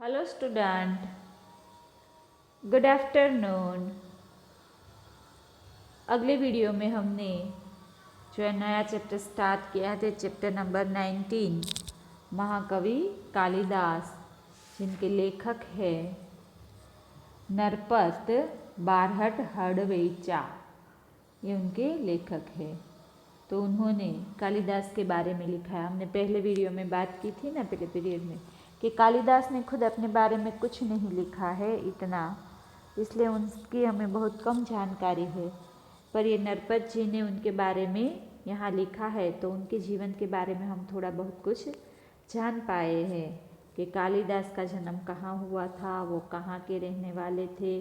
Hello student, good afternoon. अगले video में हमने जो है नया चैप्टर स्टार्ट किया है, चैप्टर नंबर 19 महाकवि कालिदास, जिनके लेखक है नरपत बारहट हड़वेचा। ये उनके लेखक है। तो उन्होंने कालिदास के बारे में लिखा है। हमने पहले वीडियो में बात की थी ना, पहले पीरियड में, कि कालिदास ने खुद अपने बारे में कुछ नहीं लिखा है इतना, इसलिए उनकी हमें बहुत कम जानकारी है। पर ये नरपत जी ने उनके बारे में यहाँ लिखा है, तो उनके जीवन के बारे में हम थोड़ा बहुत कुछ जान पाए हैं कि कालिदास का जन्म कहाँ हुआ था, वो कहाँ के रहने वाले थे,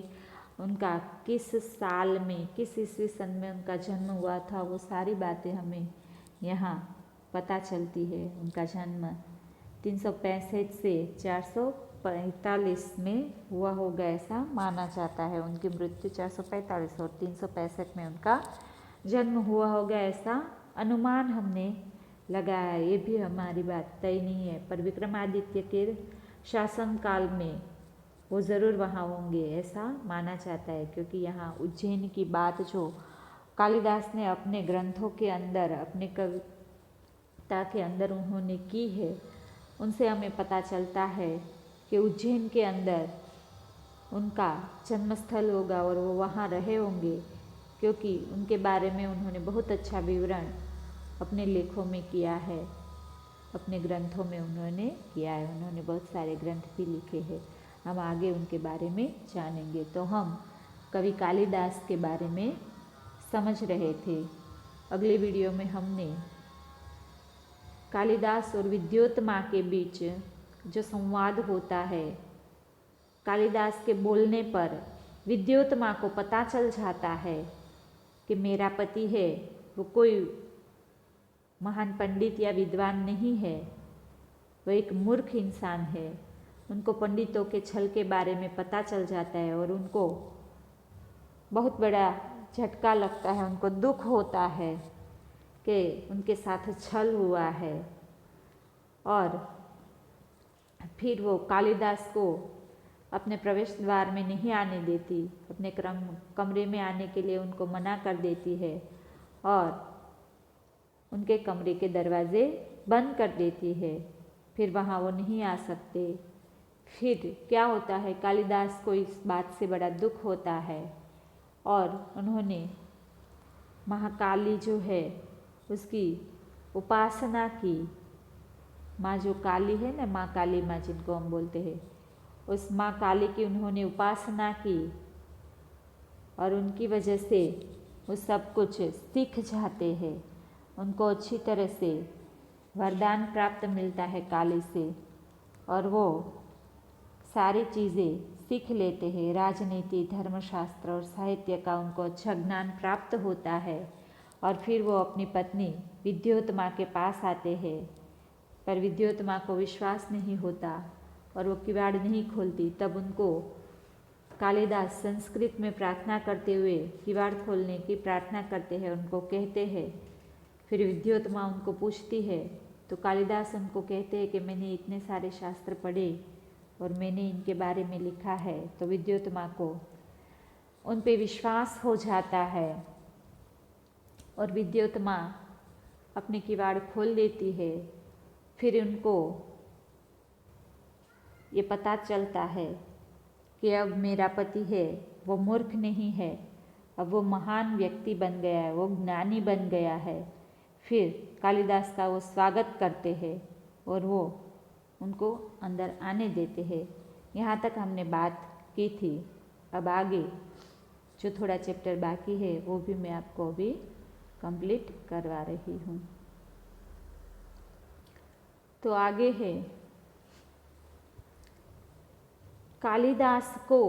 उनका किस साल में, किस ईस्वी सन में उनका जन्म हुआ था, वो सारी बातें हमें यहाँ पता चलती है। उनका जन्म 365 से 445 में हुआ होगा, ऐसा माना जाता है। उनकी मृत्यु 445 और 365 में उनका जन्म हुआ होगा, ऐसा अनुमान हमने लगाया। ये भी हमारी बात तय नहीं है, पर विक्रमादित्य के शासनकाल में वो ज़रूर वहाँ होंगे, ऐसा माना जाता है। क्योंकि यहाँ उज्जैन की बात जो कालिदास ने अपने ग्रंथों के अंदर, अपने कविता के अंदर उन्होंने की है, उनसे हमें पता चलता है कि उज्जैन के अंदर उनका जन्मस्थल होगा और वो वहाँ रहे होंगे, क्योंकि उनके बारे में उन्होंने बहुत अच्छा विवरण अपने लेखों में किया है, अपने ग्रंथों में उन्होंने किया है। उन्होंने बहुत सारे ग्रंथ भी लिखे हैं। हम आगे उनके बारे में जानेंगे। तो हम कवि कालिदास के बारे में समझ रहे थे। अगले वीडियो में हमने कालिदास और विद्योत्मा के बीच जो संवाद होता है, कालिदास के बोलने पर विद्योत्मा को पता चल जाता है कि मेरा पति है वो कोई महान पंडित या विद्वान नहीं है, वो एक मूर्ख इंसान है। उनको पंडितों के छल के बारे में पता चल जाता है और उनको बहुत बड़ा झटका लगता है, उनको दुख होता है कि उनके साथ छल हुआ है। और फिर वो कालिदास को अपने प्रवेश द्वार में नहीं आने देती, अपने कमरे में आने के लिए उनको मना कर देती है और उनके कमरे के दरवाजे बंद कर देती है। फिर वहाँ वो नहीं आ सकते। फिर क्या होता है, कालिदास को इस बात से बड़ा दुख होता है और उन्होंने महाकाली जो है उसकी उपासना की। माँ जो काली है ना, माँ काली माँ जिनको हम बोलते हैं, उस माँ काली की उन्होंने उपासना की और उनकी वजह से वो सब कुछ सीख जाते हैं। उनको अच्छी तरह से वरदान प्राप्त मिलता है काली से और वो सारी चीज़ें सीख लेते हैं। राजनीति, धर्मशास्त्र और साहित्य का उनको अच्छा ज्ञान प्राप्त होता है और फिर वो अपनी पत्नी विद्योत्मा के पास आते हैं। पर विद्योत्मा को विश्वास नहीं होता और वो किवाड़ नहीं खोलती। तब उनको कालिदास संस्कृत में प्रार्थना करते हुए किवाड़ खोलने की प्रार्थना करते हैं, उनको कहते हैं। फिर विद्योत्मा उनको पूछती है तो कालिदास उनको कहते हैं कि मैंने इतने सारे शास्त्र पढ़े और मैंने इनके बारे में लिखा है। तो विद्योत्मा को उन पे विश्वास हो जाता है और विद्योत्मा अपने किवाड़ खोल देती है। फिर उनको ये पता चलता है कि अब मेरा पति है वो मूर्ख नहीं है, अब वो महान व्यक्ति बन गया है, वो ज्ञानी बन गया है। फिर कालिदास का वो स्वागत करते हैं और वो उनको अंदर आने देते हैं। यहाँ तक हमने बात की थी। अब आगे जो थोड़ा चैप्टर बाकी है वो भी मैं आपको अभी कंप्लीट करवा रही हूँ। तो आगे है, कालिदास को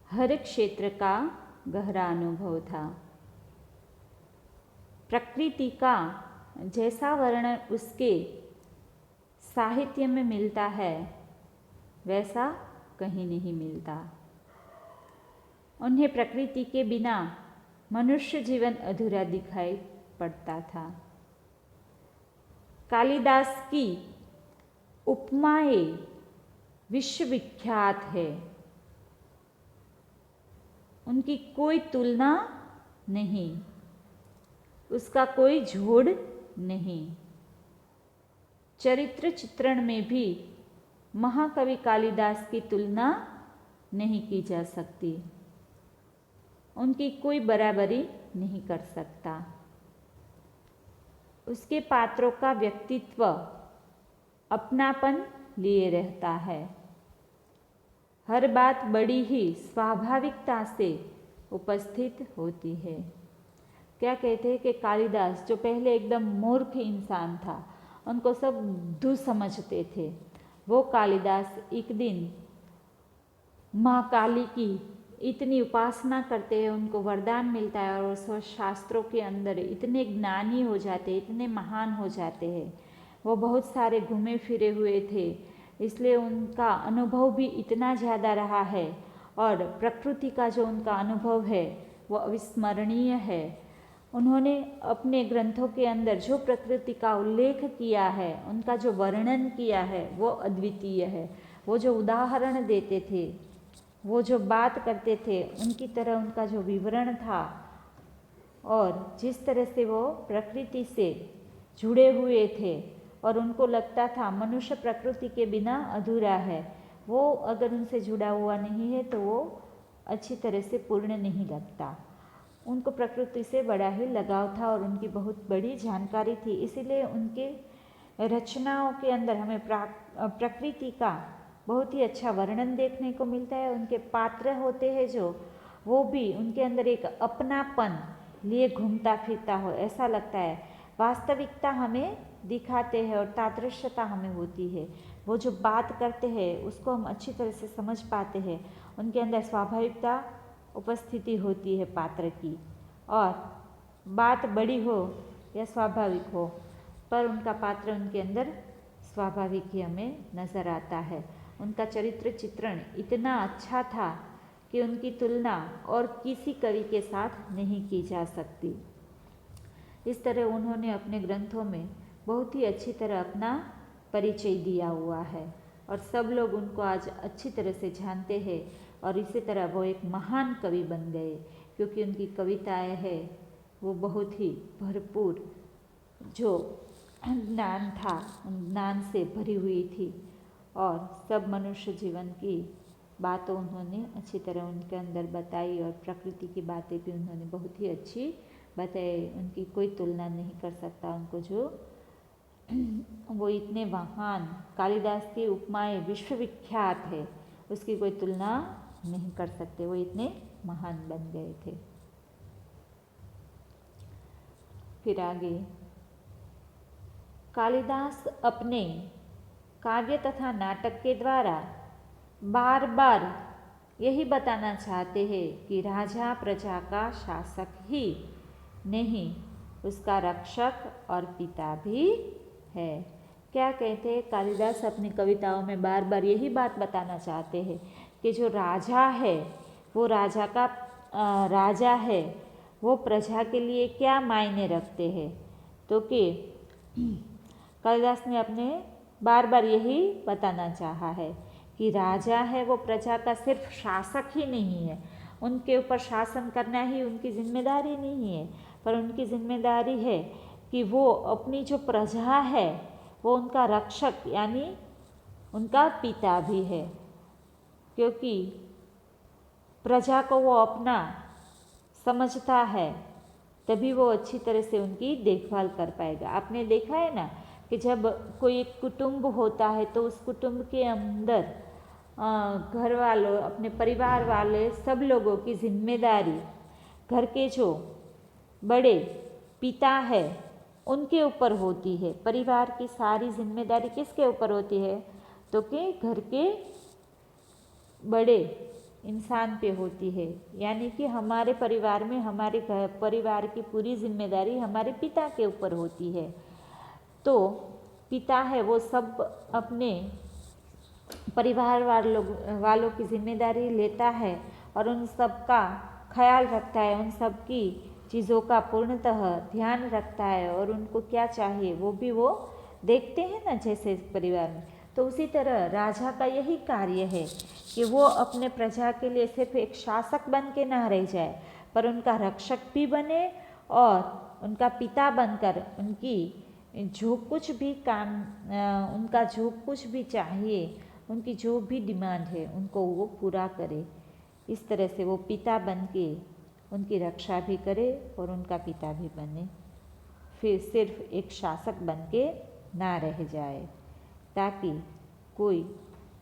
हर क्षेत्र का गहरा अनुभव था। प्रकृति का जैसा वर्णन उसके साहित्य में मिलता है वैसा कहीं नहीं मिलता। उन्हें प्रकृति के बिना मनुष्य जीवन अधूरा दिखाई पड़ता था। कालिदास की उपमाएं विश्वविख्यात है, उनकी कोई तुलना नहीं, उसका कोई जोड़ नहीं। चरित्र चित्रण में भी महाकवि कालिदास की तुलना नहीं की जा सकती, उनकी कोई बराबरी नहीं कर सकता। उसके पात्रों का व्यक्तित्व अपनापन लिए रहता है, हर बात बड़ी ही स्वाभाविकता से उपस्थित होती है। क्या कहते हैं कि कालिदास जो पहले एकदम मूर्ख इंसान था, उनको सब दू समझते थे, वो कालिदास एक दिन माँ काली की इतनी उपासना करते हैं, उनको वरदान मिलता है और वो शास्त्रों के अंदर इतने ज्ञानी हो जाते हैं, इतने महान हो जाते हैं। वो बहुत सारे घूमे फिरे हुए थे, इसलिए उनका अनुभव भी इतना ज़्यादा रहा है और प्रकृति का जो उनका अनुभव है वो अविस्मरणीय है। उन्होंने अपने ग्रंथों के अंदर जो प्रकृति का उल्लेख किया है, उनका जो वर्णन किया है वो अद्वितीय है। वो जो उदाहरण देते थे, वो जो बात करते थे, उनकी तरह उनका जो विवरण था और जिस तरह से वो प्रकृति से जुड़े हुए थे और उनको लगता था मनुष्य प्रकृति के बिना अधूरा है, वो अगर उनसे जुड़ा हुआ नहीं है तो वो अच्छी तरह से पूर्ण नहीं लगता। उनको प्रकृति से बड़ा ही लगाव था और उनकी बहुत बड़ी जानकारी थी, इसीलिए उनके रचनाओं के अंदर हमें प्रकृति का बहुत ही अच्छा वर्णन देखने को मिलता है। उनके पात्र होते हैं जो, वो भी उनके अंदर एक अपनापन लिए घूमता फिरता हो ऐसा लगता है। वास्तविकता हमें दिखाते हैं और तादृश्यता हमें होती है। वो जो बात करते हैं उसको हम अच्छी तरह से समझ पाते हैं। उनके अंदर स्वाभाविकता उपस्थिति होती है पात्र की, और बात बड़ी हो या स्वाभाविक हो, पर उनका पात्र उनके अंदर स्वाभाविक ही हमें नज़र आता है। उनका चरित्र चित्रण इतना अच्छा था कि उनकी तुलना और किसी कवि के साथ नहीं की जा सकती। इस तरह उन्होंने अपने ग्रंथों में बहुत ही अच्छी तरह अपना परिचय दिया हुआ है और सब लोग उनको आज अच्छी तरह से जानते हैं और इसी तरह वो एक महान कवि बन गए, क्योंकि उनकी कविताएं हैं वो बहुत ही भरपूर, जो ज्ञान था उन ज्ञान से भरी हुई थी और सब मनुष्य जीवन की बातों उन्होंने अच्छी तरह उनके अंदर बताई और प्रकृति की बातें भी उन्होंने बहुत ही अच्छी बताई। उनकी कोई तुलना नहीं कर सकता उनको, जो वो इतने महान, कालिदास की उपमाएं विश्वविख्यात है, उसकी कोई तुलना नहीं कर सकते, वो इतने महान बन गए थे। फिर आगे कालिदास अपने काव्य तथा नाटक के द्वारा बार बार यही बताना चाहते हैं कि राजा प्रजा का शासक ही नहीं, उसका रक्षक और पिता भी है। क्या कहते हैं कालिदास अपनी कविताओं में बार बार यही बात बताना चाहते हैं कि जो राजा है वो राजा का राजा है, वो प्रजा के लिए क्या मायने रखते हैं। तो कि कालिदास ने अपने बार बार यही बताना चाहा है कि राजा है वो प्रजा का सिर्फ शासक ही नहीं है, उनके ऊपर शासन करना ही उनकी जिम्मेदारी नहीं है, पर उनकी जिम्मेदारी है कि वो अपनी जो प्रजा है वो उनका रक्षक यानी उनका पिता भी है, क्योंकि प्रजा को वो अपना समझता है तभी वो अच्छी तरह से उनकी देखभाल कर पाएगा। आपने देखा है ना कि जब कोई एक कुटुंब होता है तो उस कुटुंब के अंदर घर वालों, अपने परिवार वाले सब लोगों की जिम्मेदारी घर के जो बड़े पिता है उनके ऊपर होती है। परिवार की सारी जिम्मेदारी किसके ऊपर होती है, तो कि घर के बड़े इंसान पे होती है, यानी कि हमारे परिवार में हमारे परिवार की पूरी जिम्मेदारी हमारे पिता के ऊपर होती है। तो पिता है वो सब अपने परिवार वालों की जिम्मेदारी लेता है और उन सब का ख्याल रखता है, उन सब की चीज़ों का पूर्णतः ध्यान रखता है और उनको क्या चाहिए वो भी वो देखते हैं ना, जैसे परिवार में। तो उसी तरह राजा का यही कार्य है कि वो अपने प्रजा के लिए सिर्फ एक शासक बन के ना रह जाए, पर उनका रक्षक भी बने और उनका पिता बनकर उनकी जो कुछ भी काम, उनका जो कुछ भी चाहिए, उनकी जो भी डिमांड है उनको वो पूरा करे। इस तरह से वो पिता बन के उनकी रक्षा भी करे और उनका पिता भी बने, फिर सिर्फ एक शासक बन के ना रह जाए, ताकि कोई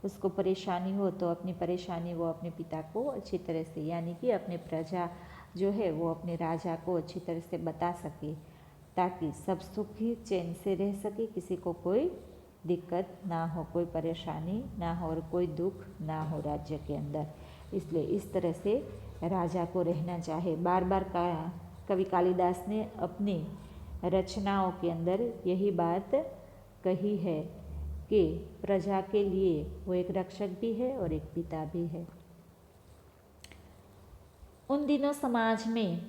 उसको परेशानी हो तो अपनी परेशानी वो अपने पिता को अच्छी तरह से, यानी कि अपने प्रजा जो है वो अपने राजा को अच्छी तरह से बता सके, ताकि सब सुखी चैन से रह सके, किसी को कोई दिक्कत ना हो, कोई परेशानी ना हो और कोई दुख ना हो राज्य के अंदर। इसलिए इस तरह से राजा को रहना चाहे। बार बार कवि कालिदास ने अपनी रचनाओं के अंदर यही बात कही है कि प्रजा के लिए वो एक रक्षक भी है और एक पिता भी है। उन दिनों समाज में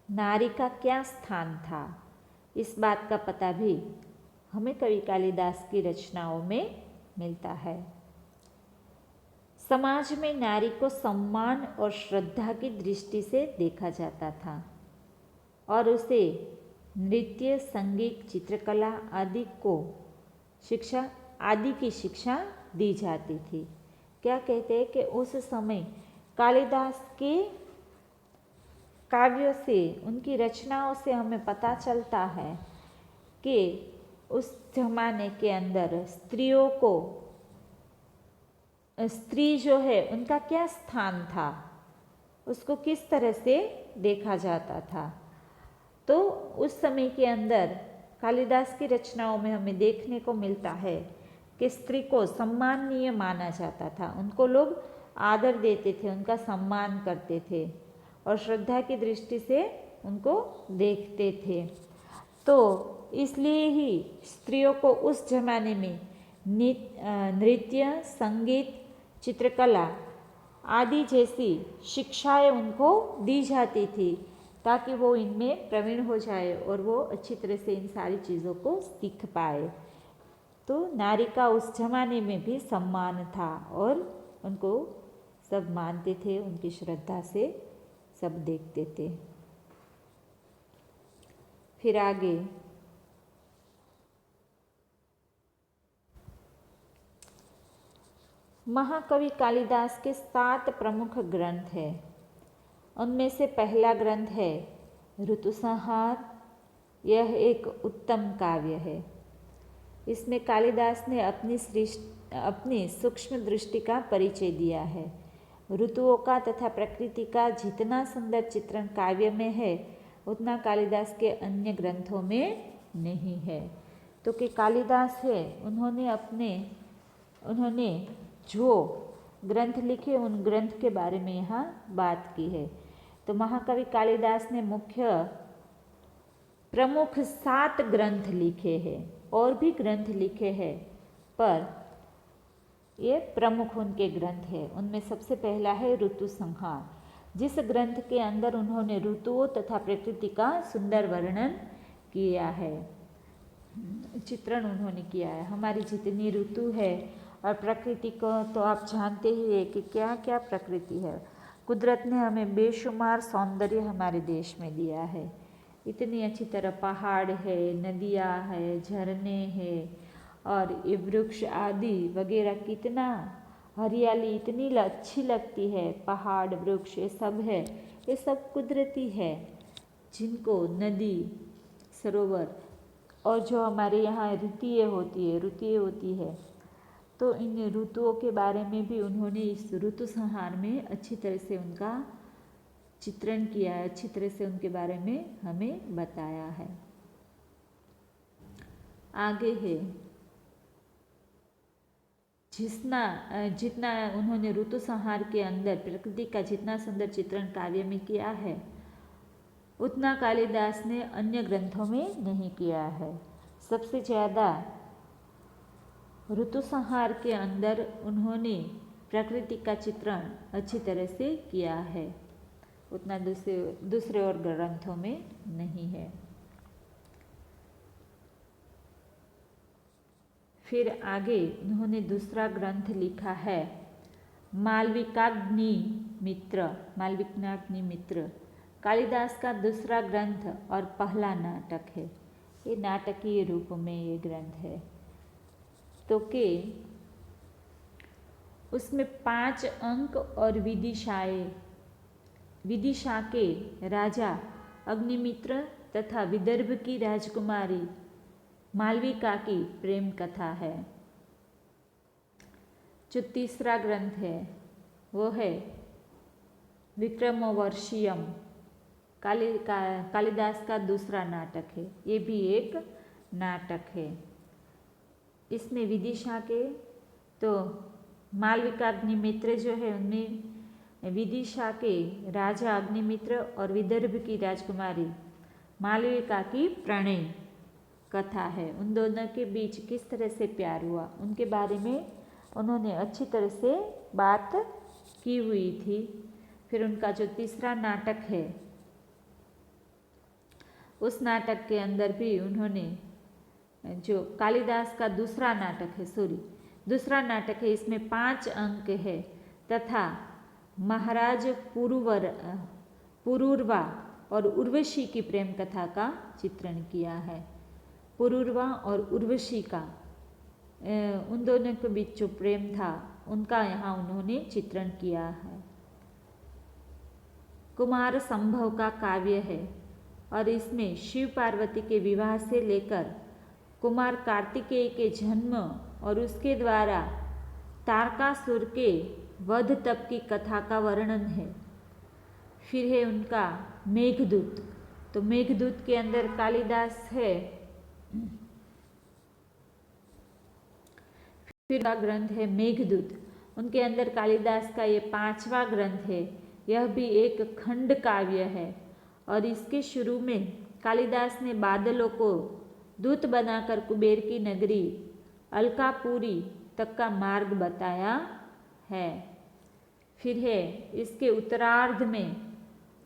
नारी का क्या स्थान था, इस बात का पता भी हमें कवि कालिदास की रचनाओं में मिलता है। समाज में नारी को सम्मान और श्रद्धा की दृष्टि से देखा जाता था और उसे नृत्य, संगीत, चित्रकला आदि की शिक्षा दी जाती थी। क्या कहते हैं कि उस समय कालिदास के काव्यों से, उनकी रचनाओं से हमें पता चलता है कि उस जमाने के अंदर स्त्री जो है उनका क्या स्थान था, उसको किस तरह से देखा जाता था। तो उस समय के अंदर कालिदास की रचनाओं में हमें देखने को मिलता है कि स्त्री को सम्माननीय माना जाता था, उनको लोग आदर देते थे, उनका सम्मान करते थे और श्रद्धा की दृष्टि से उनको देखते थे। तो इसलिए ही स्त्रियों को उस जमाने में नृत्य, संगीत, चित्रकला आदि जैसी शिक्षाएं उनको दी जाती थी, ताकि वो इनमें प्रवीण हो जाए और वो अच्छी तरह से इन सारी चीज़ों को सीख पाए। तो नारी का उस जमाने में भी सम्मान था और उनको सब मानते थे, उनकी श्रद्धा से सब देखते थे। फिर आगे महाकवि कालिदास के 7 प्रमुख ग्रंथ हैं। उनमें से पहला ग्रंथ है ऋतुसंहार। यह एक उत्तम काव्य है। इसमें कालिदास ने अपनी सूक्ष्म दृष्टि का परिचय दिया है। ऋतुओं का तथा प्रकृति का जितना सुंदर चित्रण काव्य में है, उतना कालिदास के अन्य ग्रंथों में नहीं है। तो कि कालिदास है, उन्होंने जो ग्रंथ लिखे उन ग्रंथ के बारे में यहाँ बात की है। तो महाकवि कालिदास ने प्रमुख 7 ग्रंथ लिखे हैं, और भी ग्रंथ लिखे हैं, पर ये प्रमुख उनके ग्रंथ हैं। उनमें सबसे पहला है ऋतुसंहार, जिस ग्रंथ के अंदर उन्होंने ऋतुओं तथा प्रकृति का सुंदर वर्णन किया है, चित्रण उन्होंने किया है। हमारी जितनी ऋतु है और प्रकृति को तो आप जानते ही है कि क्या क्या प्रकृति है। कुदरत ने हमें बेशुमार सौंदर्य हमारे देश में दिया है। इतनी अच्छी तरह पहाड़ है, नदियाँ है, झरने हैं और ये वृक्ष आदि वगैरह, कितना हरियाली इतनी अच्छी लगती है। पहाड़, वृक्ष ये सब है, ये सब कुदरती है, जिनको नदी, सरोवर और जो हमारे यहाँ ऋतुएं होती है, तो इन ऋतुओं के बारे में भी उन्होंने इस ऋतु संहार में अच्छी तरह से उनका चित्रण किया है, अच्छी तरह से उनके बारे में हमें बताया है। आगे है जितना उन्होंने ऋतु संहार के अंदर प्रकृति का जितना सुंदर चित्रण काव्य में किया है, उतना कालिदास ने अन्य ग्रंथों में नहीं किया है। सबसे ज़्यादा ऋतु संहार के अंदर उन्होंने प्रकृति का चित्रण अच्छी तरह से किया है, उतना दूसरे और ग्रंथों में नहीं है। फिर आगे उन्होंने दूसरा ग्रंथ लिखा है मालविकाग्नि मित्र। कालिदास का दूसरा ग्रंथ और पहला नाटक है। ये नाटकीय रूप में ये ग्रंथ है। तो के उसमें 5 अंक और विदिशा के राजा अग्निमित्र तथा विदर्भ की राजकुमारी मालविका की प्रेम कथा है। जो तीसरा ग्रंथ है वो है विक्रमोर्वशीयम, कालिदास का दूसरा नाटक है। ये भी एक नाटक है। इसमें विदिशा के तो मालविका अग्निमित्र जो है उनमें विदिशा के राजा अग्निमित्र और विदर्भ की राजकुमारी मालविका की प्रणय कथा है। उन दोनों के बीच किस तरह से प्यार हुआ उनके बारे में उन्होंने अच्छी तरह से बात की हुई थी। फिर उनका जो तीसरा नाटक है उस नाटक के अंदर भी उन्होंने जो कालिदास का दूसरा नाटक है इसमें 5 अंक है तथा महाराज पुरूरवा और उर्वशी की प्रेम कथा का चित्रण किया है। पुरूरवा और उर्वशी का उन दोनों के बीच जो प्रेम था उनका यहाँ उन्होंने चित्रण किया है। कुमार संभव का काव्य है और इसमें शिव पार्वती के विवाह से लेकर कुमार कार्तिकेय के जन्म और उसके द्वारा तारकासुर के वध तक की कथा का वर्णन है। फिर है उनका मेघदूत। तो मेघदूत के अंदर कालिदास है। फिर का ग्रंथ है मेघदूत। उनके अंदर कालिदास का ये 5वां ग्रंथ है। यह भी एक खंड काव्य है और इसके शुरू में कालिदास ने बादलों को दूत बनाकर कुबेर की नगरी अलकापुरी तक का मार्ग बताया है। फिर है इसके उत्तरार्ध में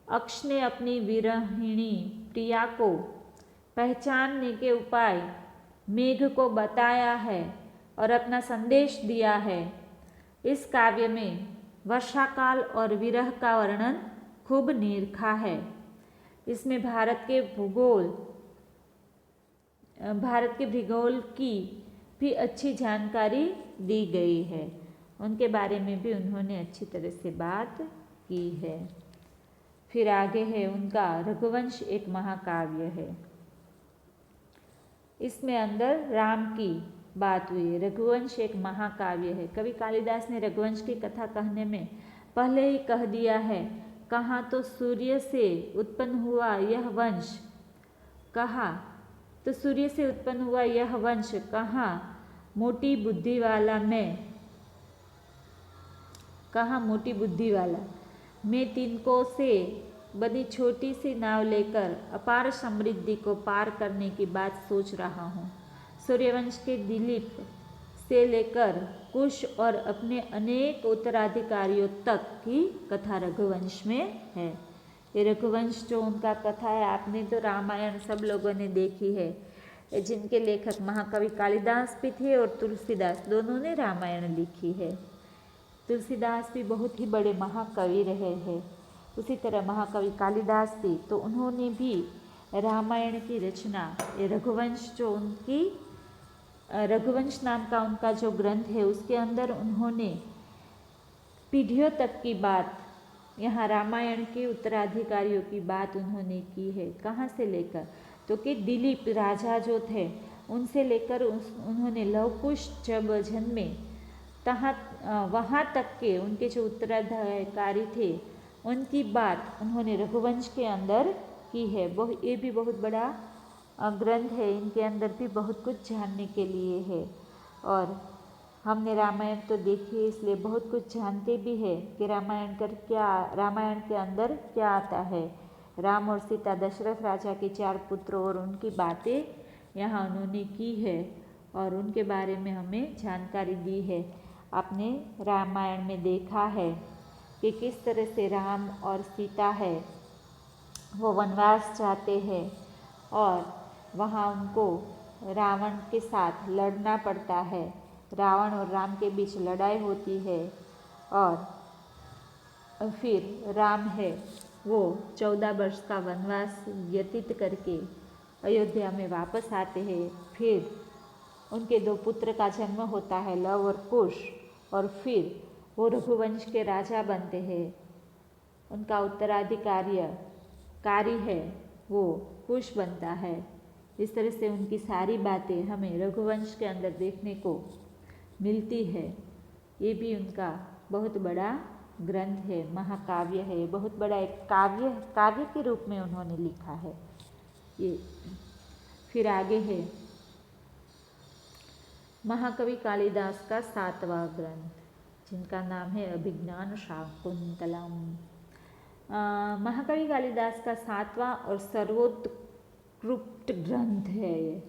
अक्ष ने अपनी विरहिणी प्रिया को पहचानने के उपाय मेघ को बताया है और अपना संदेश दिया है। इस काव्य में वर्षाकाल और विरह का वर्णन खूब निरखा है। इसमें भारत के भूगोल की भी अच्छी जानकारी दी गई है। उनके बारे में भी उन्होंने अच्छी तरह से बात की है। फिर आगे है उनका रघुवंश एक महाकाव्य है। इसमें अंदर राम की बात हुई है। रघुवंश एक महाकाव्य है। कवि कालिदास ने रघुवंश की कथा कहने में पहले ही कह दिया है, कहाँ तो सूर्य से उत्पन्न हुआ यह वंश, कहाँ तो सूर्य से उत्पन्न हुआ यह वंश, कहाँ मोटी बुद्धि वाला मैं तिनकों से बनी छोटी सी नाव लेकर अपार समृद्धि को पार करने की बात सोच रहा हूँ। सूर्यवंश के दिलीप से लेकर कुश और अपने अनेक उत्तराधिकारियों तक की कथा रघुवंश में है। ये रघुवंश जो उनका कथा है, आपने तो रामायण सब लोगों ने देखी है, जिनके लेखक महाकवि कालिदास भी थे और तुलसीदास, दोनों ने रामायण लिखी है। तुलसीदास भी बहुत ही बड़े महाकवि रहे हैं, उसी तरह महाकवि कालिदास भी, तो उन्होंने भी रामायण की रचना, ये रघुवंश जो उनकी रघुवंश नाम का उनका जो ग्रंथ है उसके अंदर उन्होंने पीढ़ियों तक की बात, यहाँ रामायण के उत्तराधिकारियों की बात उन्होंने की है। कहाँ से लेकर, तो कि दिलीप राजा जो थे उनसे लेकर उन्होंने लवकुश जब जन्मे वहाँ तक के उनके जो उत्तराधिकारी थे उनकी बात उन्होंने रघुवंश के अंदर की है। ये भी बहुत बड़ा ग्रंथ है। इनके अंदर भी बहुत कुछ जानने के लिए है और हमने रामायण तो देखी है, इसलिए बहुत कुछ जानते भी है कि रामायण के अंदर क्या आता है। राम और सीता, दशरथ राजा के 4 पुत्रों और उनकी बातें यहाँ उन्होंने की है और उनके बारे में हमें जानकारी दी है। आपने रामायण में देखा है कि किस तरह से राम और सीता है वो वनवास जाते हैं और वहाँ उनको रावण के साथ लड़ना पड़ता है। रावण और राम के बीच लड़ाई होती है और फिर राम है वो 14 वर्ष का वनवास व्यतीत करके अयोध्या में वापस आते हैं। फिर उनके 2 पुत्र का जन्म होता है, लव और कुश, और फिर वो रघुवंश के राजा बनते हैं। उनका उत्तराधिकारी है वो कुश बनता है। इस तरह से उनकी सारी बातें हमें रघुवंश के अंदर देखने को मिलती है। ये भी उनका बहुत बड़ा ग्रंथ है, महाकाव्य है, बहुत बड़ा एक काव्य के रूप में उन्होंने लिखा है ये। फिर आगे है महाकवि कालिदास का 7वां ग्रंथ जिनका नाम है अभिज्ञान शाकुंतलम। महाकवि कालिदास का 7वां और सर्वोत्कृष्ट ग्रंथ है ये,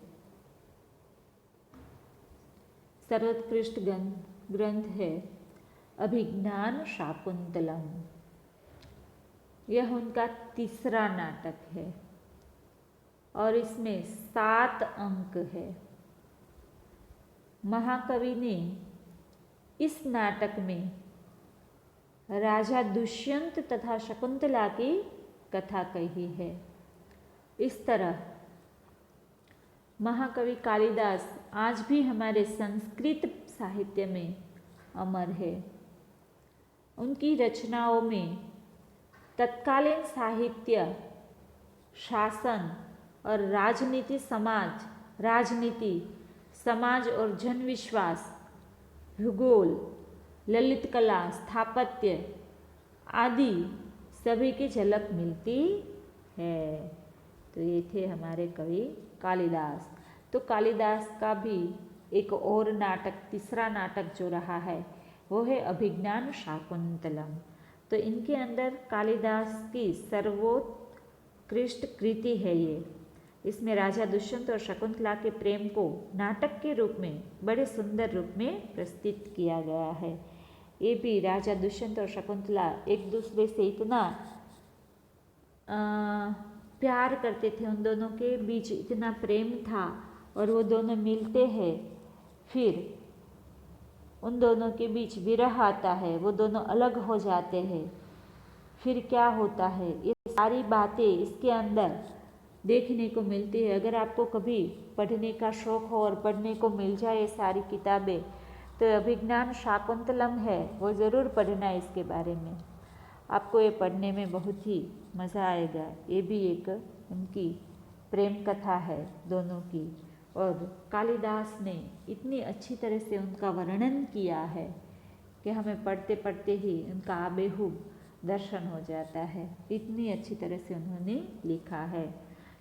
सर्वोत्कृष्ट ग्रंथ है अभिज्ञान शाकुंतलम। यह उनका 3रा नाटक है और इसमें 7 अंक है। महाकवि ने इस नाटक में राजा दुष्यंत तथा शकुंतला की कथा कही है। इस तरह महाकवि कालिदास आज भी हमारे संस्कृत साहित्य में अमर है। उनकी रचनाओं में तत्कालीन साहित्य, शासन और राजनीति, समाज और जनविश्वास, भूगोल, ललित कला, स्थापत्य आदि सभी की झलक मिलती है। तो ये थे हमारे कवि कालिदास। तो कालिदास का भी एक और नाटक, 3रा नाटक जो रहा है वो है अभिज्ञान शाकुंतलम। तो इनके अंदर कालिदास की सर्वोत्कृष्ट कृति है ये। इसमें राजा दुष्यंत और शकुंतला के प्रेम को नाटक के रूप में बड़े सुंदर रूप में प्रस्तुत किया गया है। ये भी राजा दुष्यंत और शकुंतला एक दूसरे से इतना प्यार करते थे, उन दोनों के बीच इतना प्रेम था और वो दोनों मिलते हैं, फिर उन दोनों के बीच विरह आता है, वो दोनों अलग हो जाते हैं, फिर क्या होता है, ये सारी बातें इसके अंदर देखने को मिलती है। अगर आपको कभी पढ़ने का शौक़ हो और पढ़ने को मिल जाए ये सारी किताबें, तो अभिज्ञान शाकुंतलम है वो ज़रूर पढ़ना है। इसके बारे में आपको ये पढ़ने में बहुत ही मज़ा आएगा। ये भी एक उनकी प्रेम कथा है दोनों की, और कालिदास ने इतनी अच्छी तरह से उनका वर्णन किया है कि हमें पढ़ते पढ़ते ही उनका आबेहूब दर्शन हो जाता है। इतनी अच्छी तरह से उन्होंने लिखा है।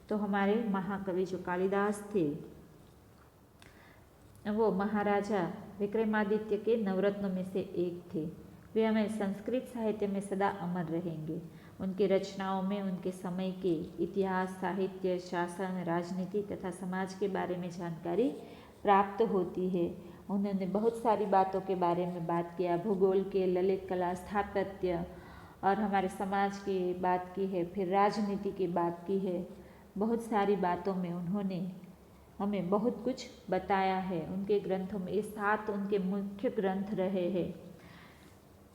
तो हमारे महाकवि जो कालिदास थे वो महाराजा विक्रमादित्य के नवरत्नों में से एक थे। वे हमें संस्कृत साहित्य में सदा अमर रहेंगे। उनकी रचनाओं में उनके समय के इतिहास, साहित्य, शासन, राजनीति तथा समाज के बारे में जानकारी प्राप्त होती है। उन्होंने बहुत सारी बातों के बारे में बात किया, भूगोल के, ललित कला, स्थापत्य और हमारे समाज की बात की है, फिर राजनीति की बात की है। बहुत सारी बातों में उन्होंने हमें बहुत कुछ बताया है। उनके ग्रंथों में ये 7 उनके मुख्य ग्रंथ रहे हैं।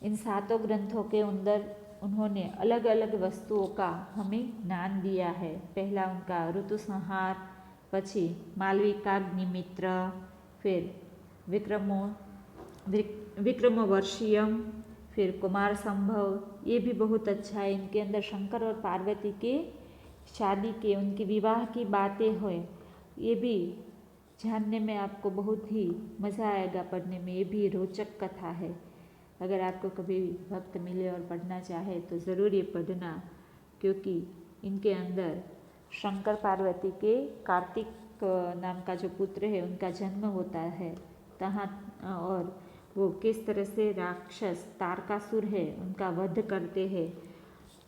इन 7 ग्रंथों के अंदर उन्होंने अलग अलग वस्तुओं का हमें ज्ञान दिया है। पहला उनका ऋतु संहार, पछी मालविकाग्निमित्र, फिर विक्रमोर्वशीयम, फिर कुमार संभव, ये भी बहुत अच्छा है। इनके अंदर शंकर और पार्वती के शादी के, उनके विवाह की बातें हुए, ये भी जानने में आपको बहुत ही मज़ा आएगा पढ़ने में। ये भी रोचक कथा है। अगर आपको कभी वक्त मिले और पढ़ना चाहे तो ज़रूर ये पढ़ना, क्योंकि इनके अंदर शंकर पार्वती के कार्तिक नाम का जो पुत्र है उनका जन्म होता है तहाँ, और वो किस तरह से राक्षस तारकासुर है उनका वध करते हैं,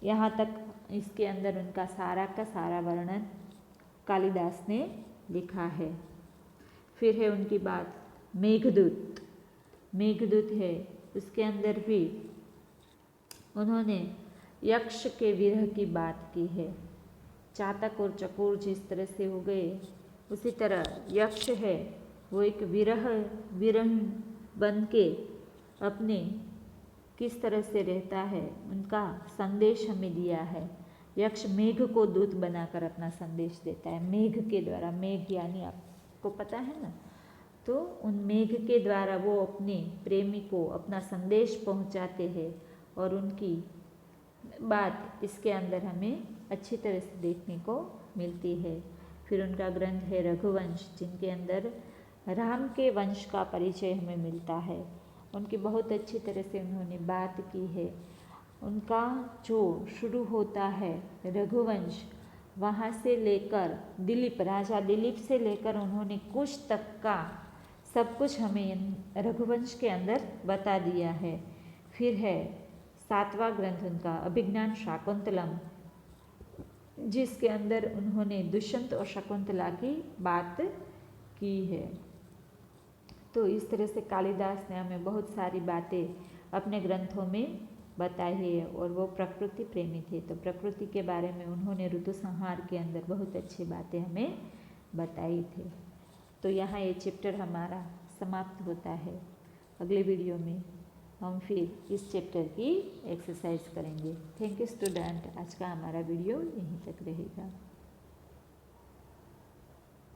यहाँ तक इसके अंदर उनका सारा का सारा वर्णन कालिदास ने लिखा है। फिर है उनकी बात मेघदूत है, उसके अंदर भी उन्होंने यक्ष के विरह की बात की है। चातक और चकोर जिस तरह से हो गए, उसी तरह यक्ष है, वो एक विरह बन के अपने किस तरह से रहता है उनका संदेश हमें दिया है। यक्ष मेघ को दूत बनाकर अपना संदेश देता है, मेघ के द्वारा। मेघ यानी आपको पता है ना, तो उन मेघ के द्वारा वो अपने प्रेमी को अपना संदेश पहुंचाते हैं और उनकी बात इसके अंदर हमें अच्छी तरह से देखने को मिलती है। फिर उनका ग्रंथ है रघुवंश, जिनके अंदर राम के वंश का परिचय हमें मिलता है। उनकी बहुत अच्छी तरह से उन्होंने बात की है। उनका जो शुरू होता है रघुवंश, वहाँ से लेकर दिलीप, राजा दिलीप से लेकर उन्होंने कुश तक का सब कुछ हमें रघुवंश के अंदर बता दिया है। फिर है 7वां ग्रंथ उनका अभिज्ञान शाकुंतलम, जिसके अंदर उन्होंने दुष्यंत और शकुंतला की बात की है। तो इस तरह से कालिदास ने हमें बहुत सारी बातें अपने ग्रंथों में बताई है और वो प्रकृति प्रेमी थे, तो प्रकृति के बारे में उन्होंने ऋतु संहार के अंदर बहुत अच्छी बातें हमें बताई थी। तो यहाँ ये चैप्टर हमारा समाप्त होता है। अगले वीडियो में हम फिर इस चैप्टर की एक्सरसाइज करेंगे। थैंक यू स्टूडेंट, आज का हमारा वीडियो यहीं तक रहेगा।